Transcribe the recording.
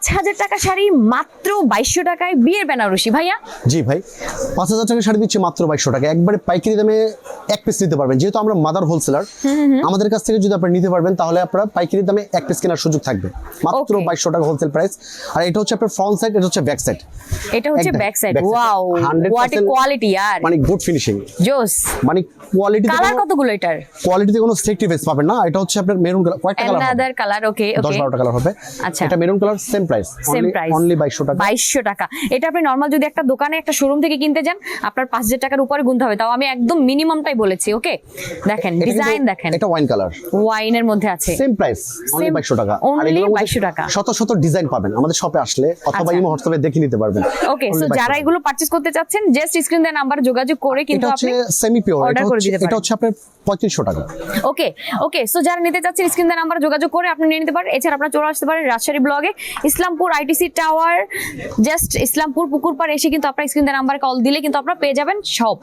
5,000 টাকা শাড়ি মাত্র 2200 টাকায় বিয়ের বেনারসি ভাইয়া। জি ভাই, 5,000 টাকা শাড়ি দিচ্ছি মাত্র 2200 টাকা, একবারে পাইকারি দামে এক পিস নিতে পারবেন। যেহেতু আমরা মাদার হোলসেলার, আমাদের কাছ থেকে যদি আপনারা নিতে পারবেন তাহলে আপনারা পাইকারি দামে এক পিস কেনার সুযোগ থাকবে, মাত্র 2200 টাকা হোলসেল প্রাইস। আর এটা হচ্ছে আপনার ফ্রন্ট সাইড, এটা হচ্ছে ব্যাক সাইড। এটা হচ্ছে একদম, back side. back side। Wow, what a quality यार, মানে গুড ফিনিশিং, জোস। মানে কোয়ালিটি। কালার কতগুলো এটার? কোয়ালিটিতে কোনো সিলেক্টিভ পাবেন না। এটা হচ্ছে আপনার মেরুন কালার, কয়টা কালার হবে? অ্যানাদার কালার, ওকে ওকে, 10-12টা কালার হবে। আচ্ছা, এটা maroon colour, same price, same price, only 2200 টাকা। 2200 টাকা। এটা আপনি নরমাল যদি একটা দোকানে একটা শোরুম থেকে কিনতে যান আপনার 5000 টাকার উপরে গুনতে হবে। তাও আমি একদম মিনিমামটাই বলেছি। ওকে, দেখেন ডিজাইন, দেখেন এটা ওয়াইন কালার, ওয়াইনের মধ্যে আছে, সেম প্রাইস, অনলি 2200 টাকা। আর অনলি এগুলোর মধ্যে 2200 টাকা। শত শত ডিজাইন পাবেন আমাদের শপে আসলে, অথবা আচ্ছা। ইমো হোয়াটসঅ্যাপে দেখে নিতে পারবেন। ওকে, Only সো 2200 যারা টাকা। এগুলো পারচেজ করতে চাচ্ছেন জাস্ট স্ক্রিন দেওয়া নাম্বার যোগাযোগ করে কিন্তু এটা হচ্ছে আপনি সেমি পিওর, অর্ডার করে দিতে এটা পারেন। হচ্ছে আপনার 3500 টাকা। ওকে ওকে, সো যারা নিতে চাচ্ছেন স্ক্রিন দেওয়া নাম্বার যোগাযোগ করে আপনি নিয়ে নিতে পারেন। এছাড়া আপনারা চলে আসতে পারেন রাজশাহী ব্লগে, Islampur ITC tower, just Islampur পুকুর পাড় এসে কিন্তু আপনার স্ক্রিন দেওয়া নাম্বারে কল দিলে কিন্তু আপনারা পেয়ে যাবেন সব।